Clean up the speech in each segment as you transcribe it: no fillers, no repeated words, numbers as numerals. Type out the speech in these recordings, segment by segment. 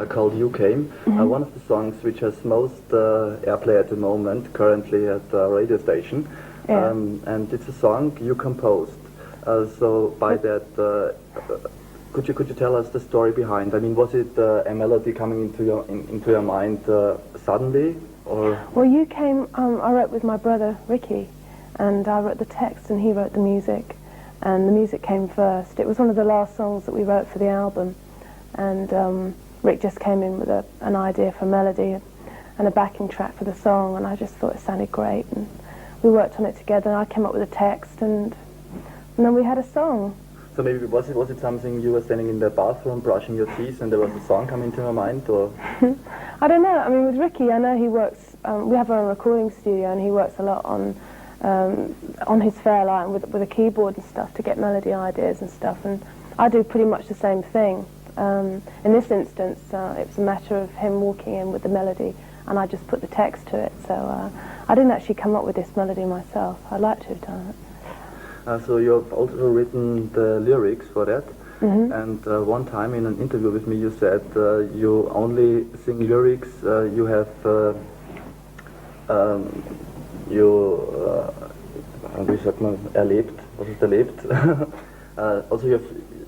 called You Came, one of the songs which has most airplay at the moment, currently at the radio station. Yeah. And it's a song you composed. So by that, could you tell us the story behind? I mean, was it a melody coming into your mind suddenly, or? Well, You Came, I wrote with my brother Ricky, and I wrote the text and he wrote the music, and the music came first. It was one of the last songs that we wrote for the album, and Rick just came in with an idea for melody and a backing track for the song, and I just thought it sounded great, and we worked on it together, and I came up with a text, and then we had a song. So maybe was it something you were standing in the bathroom brushing your teeth and there was a song coming to your mind, or? I don't know. I mean, with Ricky, I know he works. We have our own recording studio, and he works a lot on his Fairlight with a keyboard and stuff to get melody ideas and stuff. And I do pretty much the same thing. In this instance, it was a matter of him walking in with the melody, and I just put the text to it. So I didn't actually come up with this melody myself. I'd like to have done it. So you've also written the lyrics for that, and one time in an interview with me you said you only sing lyrics you have wie sagt man, erlebt, was ist erlebt? Also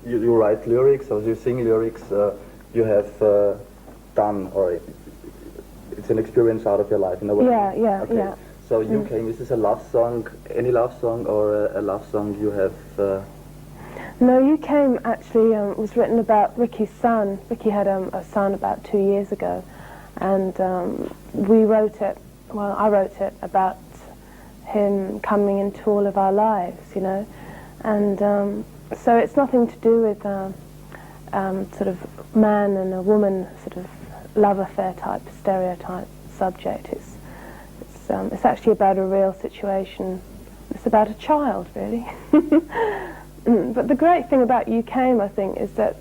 you write lyrics, or you sing lyrics you have done, or it's an experience out of your life, in a way. Yeah. So You Came, is this a love song, any love song, or a love song you have? No, You Came actually was written about Ricky's son. Ricky had a son about 2 years ago, and we wrote it, well, I wrote it about him coming into all of our lives, you know, and so it's nothing to do with sort of man and a woman sort of love affair type stereotype subject. It's actually about a real situation. It's about a child, really. But the great thing about You Came, I think, is that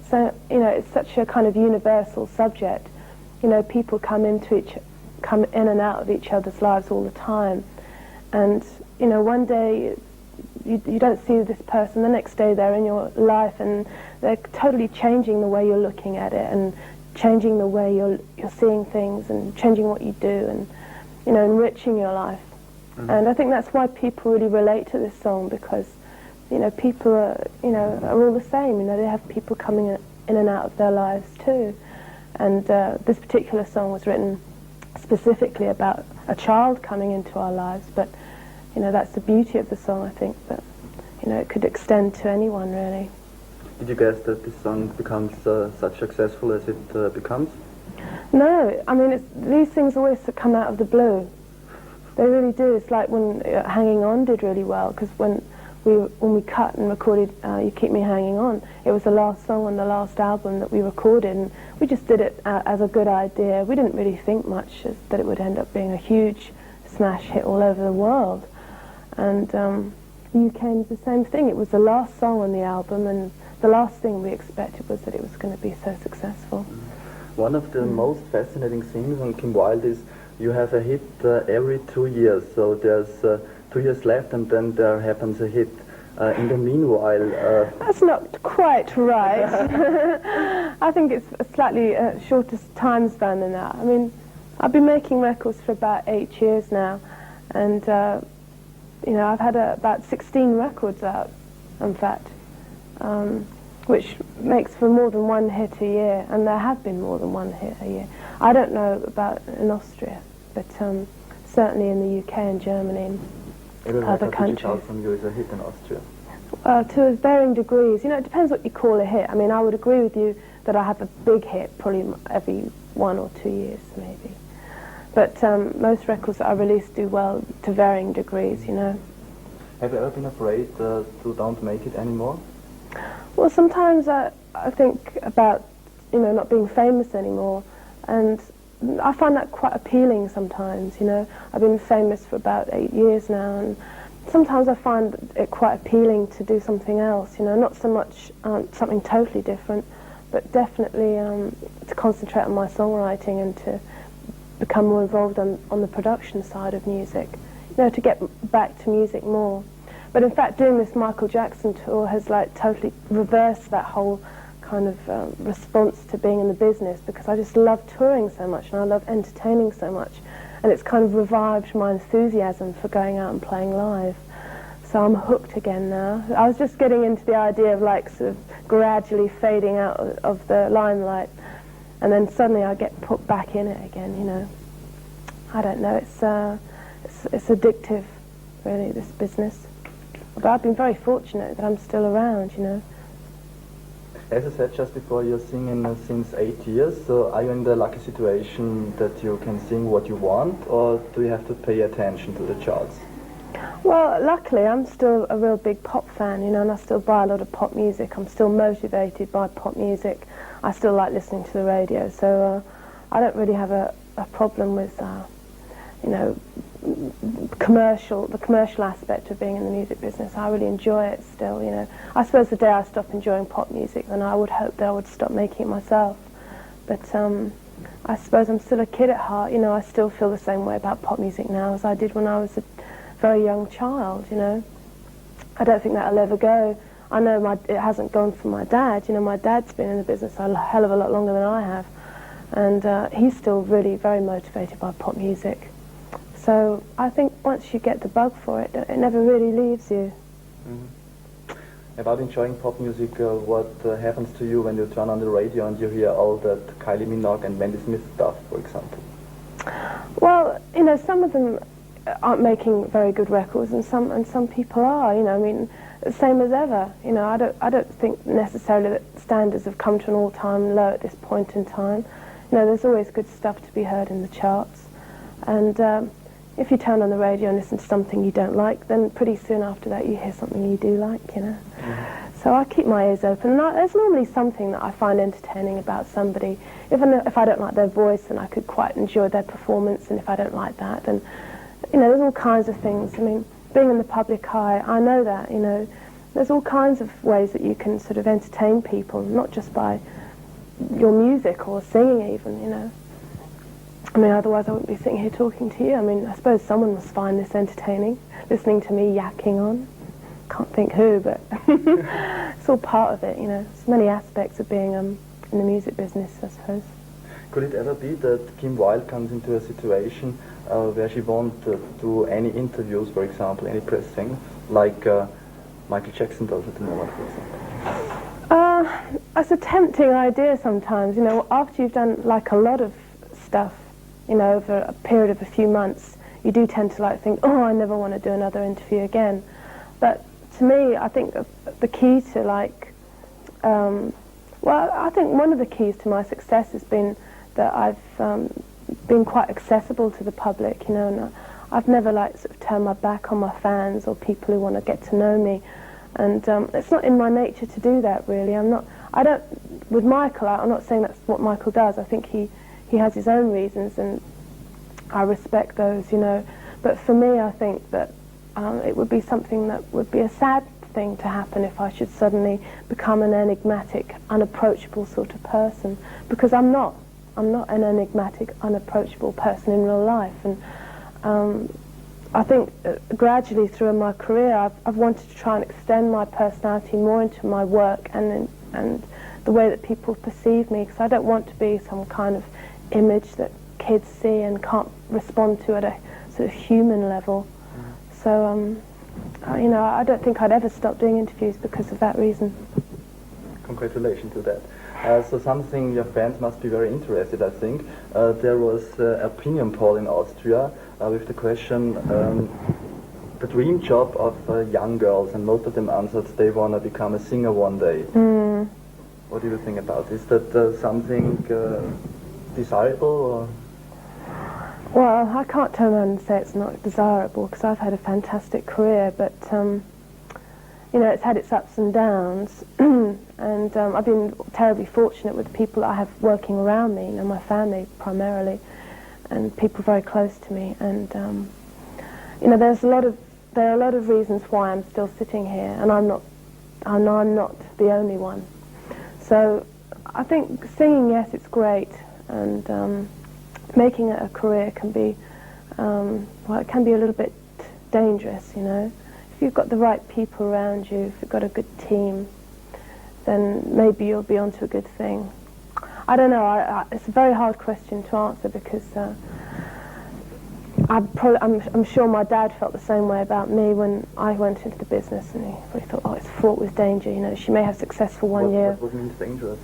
it's such a kind of universal subject. You know, people come in and out of each other's lives all the time, and you know, one day you don't see this person, the next day they're in your life, and they're totally changing the way you're looking at it, and changing the way you're seeing things, and changing what you do, and you know, enriching your life. And I think that's why people really relate to this song, because, you know, people are all the same. You know, they have people coming in and out of their lives too. And this particular song was written specifically about a child coming into our lives, but, you know, that's the beauty of the song, I think, that, you know, it could extend to anyone, really. Did you guess that this song becomes such successful as it becomes? No, I mean, these things always come out of the blue. They really do. It's like when Hanging On did really well, because when we cut and recorded You Keep Me Hanging On, it was the last song on the last album that we recorded, and we just did it as a good idea. We didn't really think much that it would end up being a huge smash hit all over the world. And You Came is the same thing. It was the last song on the album, and the last thing we expected was that it was going to be so successful. One of the most fascinating things on Kim Wilde is you have a hit every 2 years, so there's 2 years left and then there happens a hit. In the meanwhile... That's not quite right. I think it's a slightly shorter time span than that. I mean, I've been making records for about 8 years now, and you know, I've had about 16 records out, in fact. Which makes for more than one hit a year, and there have been more than one hit a year. I don't know about in Austria, but certainly in the UK and Germany and other countries. From you is a hit in Austria? To varying degrees. You know, it depends what you call a hit. I mean, I would agree with you that I have a big hit probably every 1 or 2 years, maybe. But most records that I release do well to varying degrees, you know. Have you ever been afraid to don't make it anymore? Well, sometimes I think about, you know, not being famous anymore, and I find that quite appealing sometimes, you know. I've been famous for about 8 years now, and sometimes I find it quite appealing to do something else, you know, not so much something totally different, but definitely to concentrate on my songwriting and to become more involved on the production side of music, you know, to get back to music more. But in fact, doing this Michael Jackson tour has like totally reversed that whole kind of response to being in the business, because I just love touring so much and I love entertaining so much, and it's kind of revived my enthusiasm for going out and playing live. So I'm hooked again now. I was just getting into the idea of like sort of gradually fading out of the limelight, and then suddenly I get put back in it again, you know. I don't know, it's addictive, really, this business. But I've been very fortunate that I'm still around, you know. As I said just before, you're singing since 8 years, so are you in the lucky situation that you can sing what you want, or do you have to pay attention to the charts? Well, luckily I'm still a real big pop fan, you know, and I still buy a lot of pop music. I'm still motivated by pop music. I still like listening to the radio, so I don't really have a problem with, you know, the commercial aspect of being in the music business. I really enjoy it still, you know. I suppose the day I stop enjoying pop music, then I would hope that I would stop making it myself. But I suppose I'm still a kid at heart, you know. I still feel the same way about pop music now as I did when I was a very young child, you know. I don't think that'll ever go. I know it hasn't gone for my dad, you know. My dad's been in the business a hell of a lot longer than I have, and he's still really very motivated by pop music. So I think once you get the bug for it, it never really leaves you. Mm-hmm. About enjoying pop music, what happens to you when you turn on the radio and you hear all that Kylie Minogue and Mandy Smith stuff, for example? Well, you know, some of them aren't making very good records, and some people are. You know, I mean, same as ever. You know, I don't think necessarily that standards have come to an all-time low at this point in time. You know, there's always good stuff to be heard in the charts, and if you turn on the radio and listen to something you don't like, then pretty soon after that you hear something you do like, you know. Mm-hmm. So I keep my ears open, and there's normally something that I find entertaining about somebody. If I don't like their voice, then I could quite enjoy their performance, and if I don't like that, then, you know, there's all kinds of things. I mean, being in the public eye, I know that, you know, there's all kinds of ways that you can sort of entertain people, not just by your music or singing even, you know. I mean, otherwise I wouldn't be sitting here talking to you. I mean, I suppose someone must find this entertaining, listening to me yakking on. Can't think who, but it's all part of it, you know. There's many aspects of being in the music business, I suppose. Could it ever be that Kim Wilde comes into a situation where she won't do any interviews, for example, any press thing, like Michael Jackson does at the moment, for example? It's a tempting idea sometimes, you know, after you've done like a lot of stuff, you know, over a period of a few months, you do tend to like think, oh, I never want to do another interview again. But to me, I think the key to like, well, I think one of the keys to my success has been that I've been quite accessible to the public, you know, and I've never like sort of turned my back on my fans or people who want to get to know me. And it's not in my nature to do that, really. With Michael, I'm not saying that's what Michael does. I think he has his own reasons, and I respect those, you know. But for me, I think that it would be something that would be a sad thing to happen if I should suddenly become an enigmatic, unapproachable sort of person, because I'm not an enigmatic, unapproachable person in real life. And I think gradually through my career, I've wanted to try and extend my personality more into my work and the way that people perceive me, because I don't want to be some kind of image that kids see and can't respond to at a sort of human level. Mm. So, you know, I don't think I'd ever stop doing interviews because of that reason. Congratulations to that. So something your fans must be very interested, I think. There was an opinion poll in Austria with the question, the dream job of young girls, and most of them answered they want to become a singer one day. Mm. What do you think about this? Is that something desirable? Or? Well, I can't turn around and say it's not desirable, because I've had a fantastic career, but you know, it's had its ups and downs, and I've been terribly fortunate with the people that I have working around me, you know, my family primarily, and people very close to me, and you know, there are a lot of reasons why I'm still sitting here, and I know I'm not the only one. So I think singing, yes, it's great, and making it a career can be, well, it can be a little bit dangerous, you know. If you've got the right people around you, if you've got a good team, then maybe you'll be onto a good thing. I don't know. It's a very hard question to answer because I'm sure my dad felt the same way about me when I went into the business, and he probably thought, oh, it's fraught with danger. You know, she may have successful one year. What means dangerous?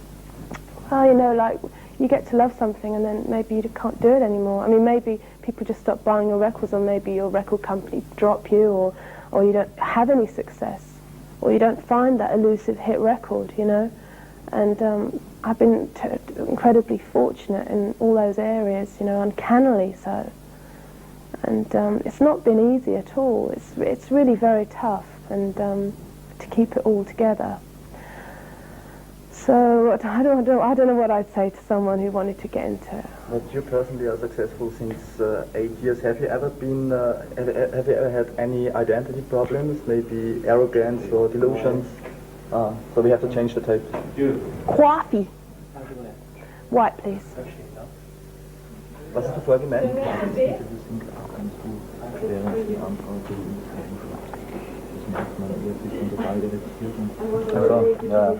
Oh, you know, like you get to love something and then maybe you can't do it anymore. I mean, maybe people just stop buying your records, or maybe your record company drop you, or you don't have any success, or you don't find that elusive hit record, you know. And I've been incredibly fortunate in all those areas, you know, uncannily so. And it's not been easy at all. It's really very tough, and to keep it all together. So I don't know what I'd say to someone who wanted to get into it. But you personally are successful since 8 years. Have you ever been? Have you ever had any identity problems? Maybe arrogance or delusions? So we have to change the tape. Coffee. White, please. Was ist die Folge, man? Also, ja.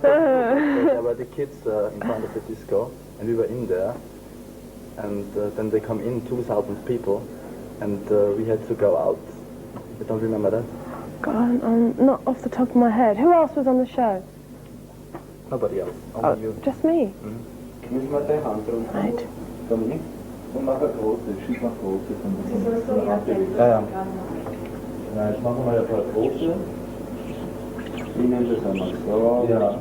There were the kids in front of the disco, and we were in there, and then they come in 2,000 people, and we had to go out. You don't remember that? God, not off the top of my head. Who else was on the show? Nobody else. Only you. Just me. Right. Und nachher große, schieß nach große von Ja, ja. Na, jetzt machen wir ein paar große. Wie nennt das einmal? So. Ja.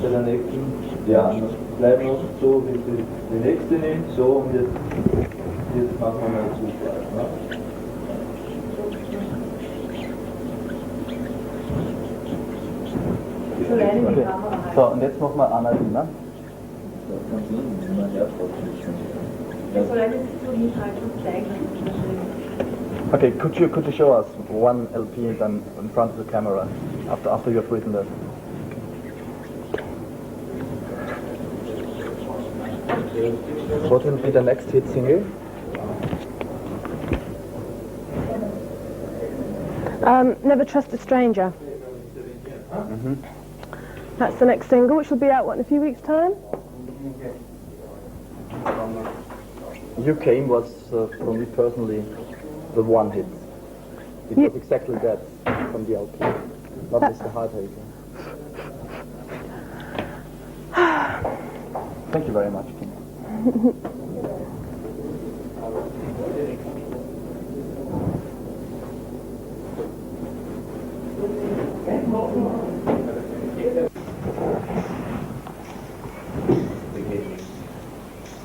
Bei der nächsten. Ja. Bleib noch so, wie die nächste nimmt. So, und jetzt machen wir mal Zufall. Ne? Okay. So, und jetzt machen wir Annalena. Das kann sein, wenn man hervorkommt. Okay, could you show us one LP then in front of the camera after you have written that? What will be the next hit single? Never Trust a Stranger. That's the next single, which will be out, what, in a few weeks' time? You Came was, for me personally, the one hit. It was exactly that from the LP, not Mr. Heartaker. Thank you very much, Kim.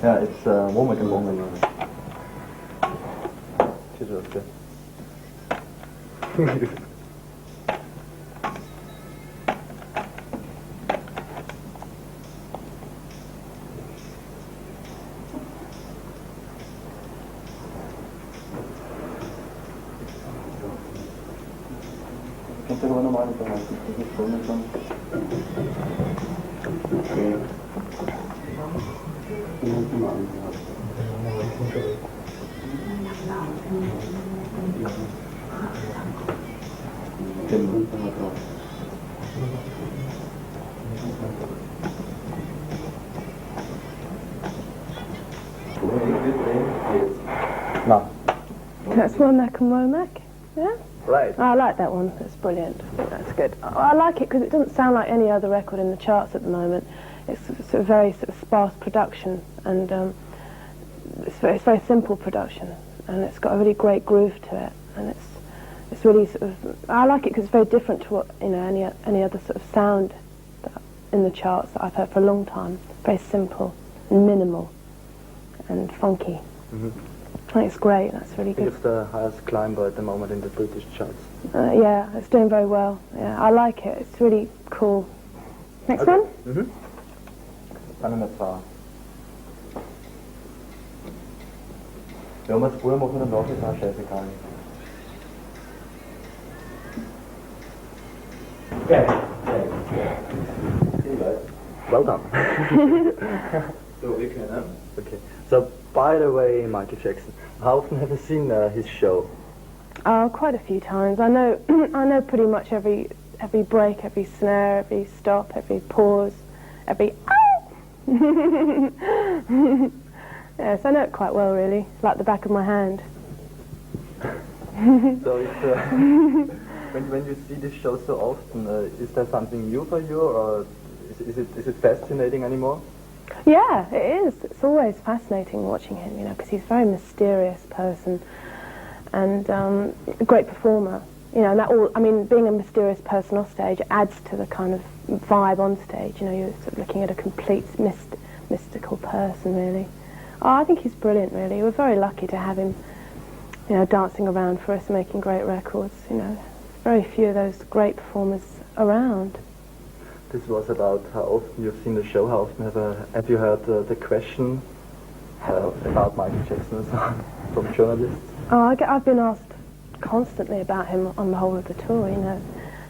Yeah, it's Womack and Womack. She's okay. Kannst du aber normal unterhalten, das ist so mit No. That's Womack and Womack, yeah? Right. I like that one, that's brilliant. I think that's good. I like it because it doesn't sound like any other record in the charts at the moment. It's sort of very sort of sparse production, and it's very simple production, and it's got a really great groove to it, and it's really sort of, I like it because it's very different to what, you know, any other sort of sound in the charts that I've heard for a long time. Very simple and minimal and funky. Mm-hmm. I think it's great. That's really good. It's the highest climber at the moment in the British charts. Yeah, it's doing very well. Yeah, I like it. It's really cool. Next Okay. one? Mm-hmm. Panama. Ja, man früher machen wir nachher auch scheißegal. Well done. So, wir können. Okay. So, by the way, Michael Jackson, how often have you seen his show? Quite a few times. I know I know pretty much every break, every snare, every stop, every pause, every yes, I know it quite well, really, like the back of my hand. So it's, when you see this show so often, is there something new for you, or is it fascinating anymore? Yeah, it is. It's always fascinating watching him, you know, because he's a very mysterious person and a great performer. You know, and that all, I mean, being a mysterious person off stage adds to the kind of vibe on stage. You know, you're sort of looking at a complete mystical person, really. Oh, I think he's brilliant, really. We're very lucky to have him, you know, dancing around for us, making great records. You know, very few of those great performers around. This was about how often you've seen the show. How often have you heard the question about Michael Jackson and so on from journalists? Oh, I've been asked constantly about him on the whole of the tour, you know.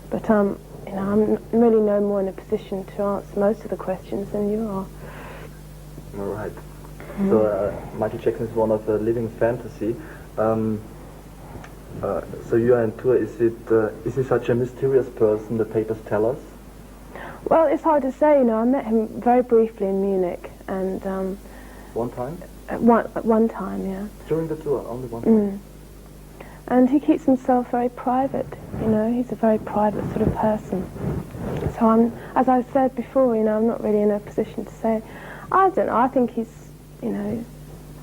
But you know, I'm really no more in a position to answer most of the questions than you are. All right. So Michael Jackson is one of the living fantasy. So you are on tour. Is he such a mysterious person? The papers tell us. Well, it's hard to say. You know, I met him very briefly in Munich, and One time? at one time, yeah. During the tour, only one time. And he keeps himself very private. You know, he's a very private sort of person. So as I said before, you know, I'm not really in a position to say. I don't know. I think he's, you know,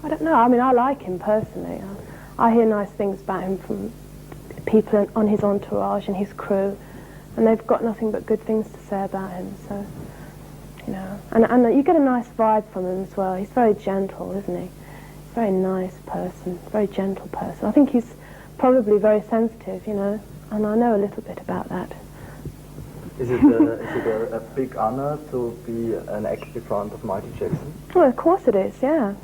I don't know. I mean, I like him personally. I hear nice things about him from people on his entourage and his crew, and they've got nothing but good things to say about him. So, you know, and you get a nice vibe from him as well. He's very gentle, isn't he? He's a very nice person, very gentle person. I think he's probably very sensitive, you know, and I know a little bit about that. Is it a big honor to be an act in front of Michael Jackson? Well, of course it is, yeah.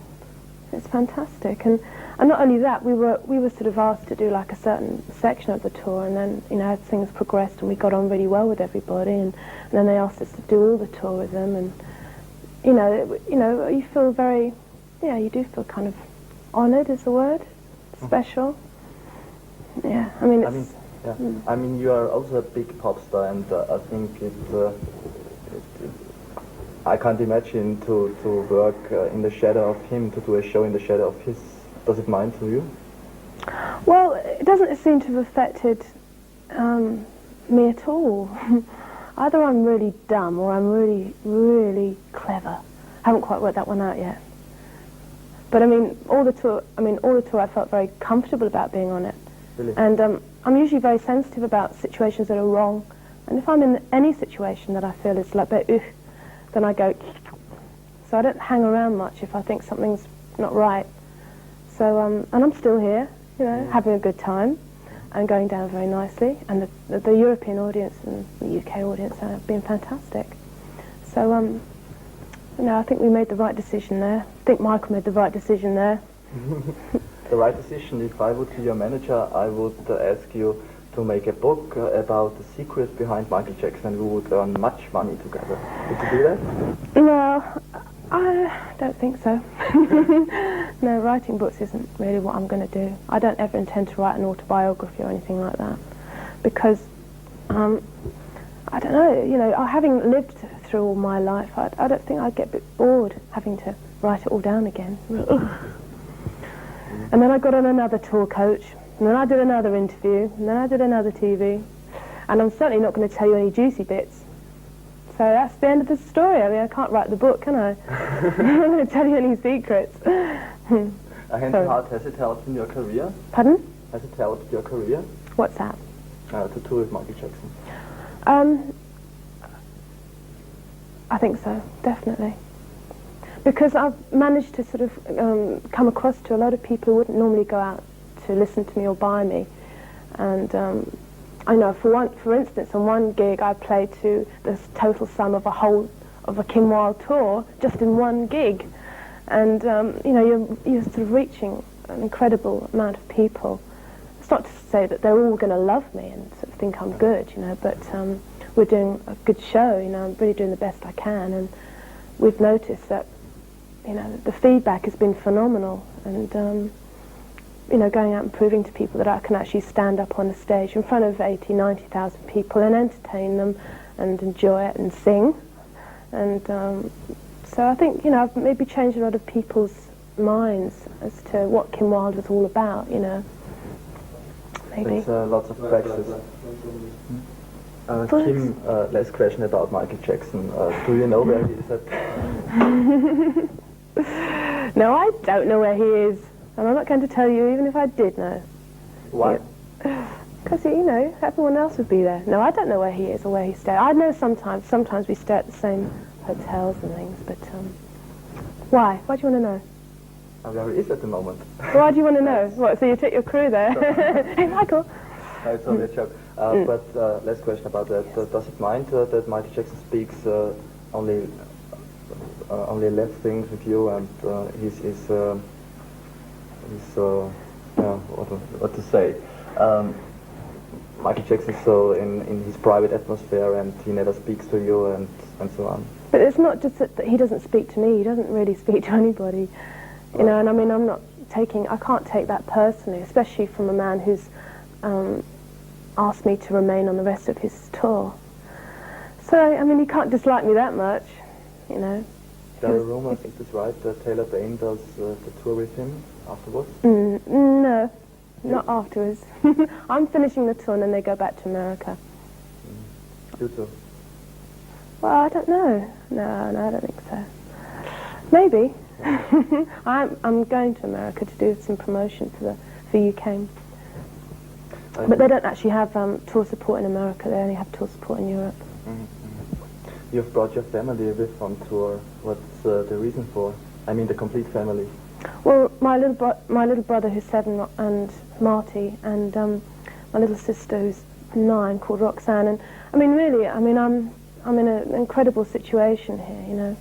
It's fantastic, and not only that, we were sort of asked to do like a certain section of the tour, and then, you know, as things progressed and we got on really well with everybody, and then they asked us to do all the tour with them, and you know, you feel very, yeah, you do feel kind of honoured is the word, special. Yeah, I mean, it's, I mean, you are also a big pop star, and I think I can't imagine to work in the shadow of him, to do a show in the shadow of his. Does it mind to you? Well, it doesn't seem to have affected me at all. Either I'm really dumb or I'm really, really clever. I haven't quite worked that one out yet. But I mean, all the tour I felt very comfortable about being on it. Really? And I'm usually very sensitive about situations that are wrong. And if I'm in any situation that I feel is like, then I go. So I don't hang around much if I think something's not right. So, and I'm still here, you know, having a good time and going down very nicely. And the European audience and the UK audience have been fantastic. So, you know, I think we made the right decision there. I think Michael made the right decision there. The right decision. If I would be your manager, I would ask you to make a book about the secrets behind Michael Jackson. We would earn much money together. Would you do that? Well, I don't think so. No, writing books isn't really what I'm going to do. I don't ever intend to write an autobiography or anything like that, because I don't know, you know, having lived through all my life, I don't think I'd get a bit bored having to write it all down again. And then I got on another tour coach, and then I did another interview, and then I did another TV, and I'm certainly not going to tell you any juicy bits. So that's the end of the story. I mean, I can't write the book, can I? I'm not going to tell you any secrets. Has it helped in your career? Pardon? Has it helped your career? What's that? To tour with Michael Jackson. I think so, definitely. Because I've managed to sort of come across to a lot of people who wouldn't normally go out to listen to me or buy me. And I know, for instance, on one gig I played to the total sum of a Kim Wilde tour just in one gig. And, you know, you're sort of reaching an incredible amount of people. It's not to say that they're all going to love me and sort of think I'm good, you know, but we're doing a good show. You know, I'm really doing the best I can, and we've noticed that, you know, the feedback has been phenomenal, and you know, going out and proving to people that I can actually stand up on a stage in front of 80, 90,000 people and entertain them and enjoy it and sing. And so I think, you know, I've maybe changed a lot of people's minds as to what Kim Wilde was all about, you know. Maybe. It's lots of practice. Kim, last question about Michael Jackson. Do you know where he is at? No, I don't know where he is. And I'm not going to tell you even if I did know. Why? Because, you know, everyone else would be there. No, I don't know where he is or where he stays. I know sometimes we stay at the same hotels and things, but why? Why do you want to know? Where he is at the moment. Why do you want to know? What, so you took your crew there? Hey, Michael! No, it's only a joke. But last question about that. Does it mind that Michael Jackson speaks only left things with you, and what to say? Michael Jackson is so in his private atmosphere, and he never speaks to you, and so on. But it's not just that he doesn't speak to me. He doesn't really speak to anybody, you know. And I mean, I can't take that personally, especially from a man who's asked me to remain on the rest of his tour. So I mean, he can't dislike me that much, you know. There are rumors, is this right, that Taylor Dane does the tour with him afterwards? No, not afterwards. I'm finishing the tour and then they go back to America. You too? Well, I don't know. No, I don't think so. Maybe. I'm going to America to do some promotion for UK. But they don't actually have tour support in America. They only have tour support in Europe. You've brought your family with on tour. What's the reason for? I mean, the complete family. Well, my little brother who's 7 and Marty, and my little sister who's 9 called Roxanne. And I mean, really, I mean, I'm in an incredible situation here, you know,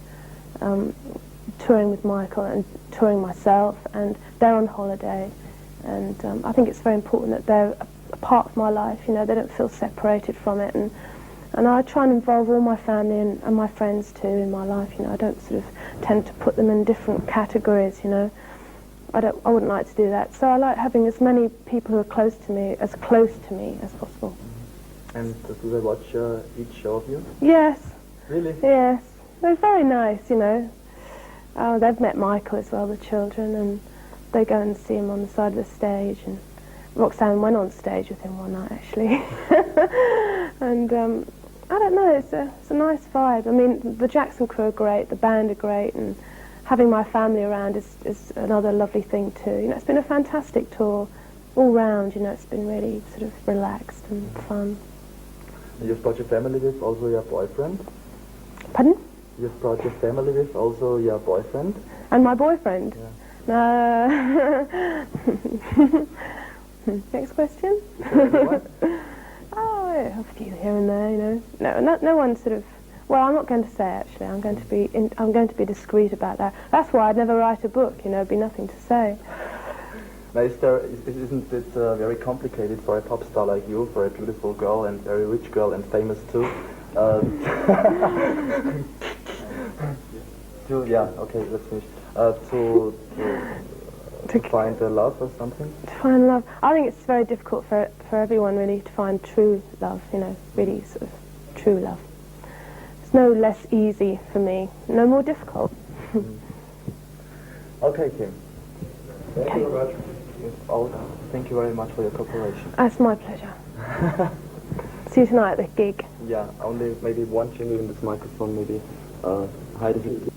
touring with Michael and touring myself, and they're on holiday, and I think it's very important that they're a part of my life. You know, they don't feel separated from it, and I try and involve all my family and my friends too in my life. You know, I don't sort of tend to put them in different categories. You know, I wouldn't like to do that. So I like having as many people who are close to me as possible. And do they watch each show of you? Yes. Really? Yes. They're very nice. You know, they've met Michael as well, the children, and they go and see him on the side of the stage. And Roxanne went on stage with him one night actually. And I don't know, it's a nice vibe. I mean, the Jackson crew are great, the band are great, and having my family around is another lovely thing too. You know, it's been a fantastic tour all round. You know, it's been really sort of relaxed and fun. You've brought your family with also your boyfriend? Pardon? You've brought your family with also your boyfriend? And my boyfriend? Yeah. Next question? Oh, yeah, a few here and there, you know. No one sort of. Well, I'm not going to say actually. I'm going to be discreet about that. That's why I'd never write a book. You know, it'd be nothing to say. Now, isn't it very complicated for a pop star like you, for a beautiful girl and very rich girl and famous too? Let's finish. To find love or something? To find love. I think it's very difficult for everyone really to find true love, you know, really sort of true love. It's no less easy for me, no more difficult. Okay, Kim. Thank you very much. Thank you very much for your cooperation. That's my pleasure. See you tonight at the gig. Yeah, only maybe one jingle in this microphone, maybe. Hide it.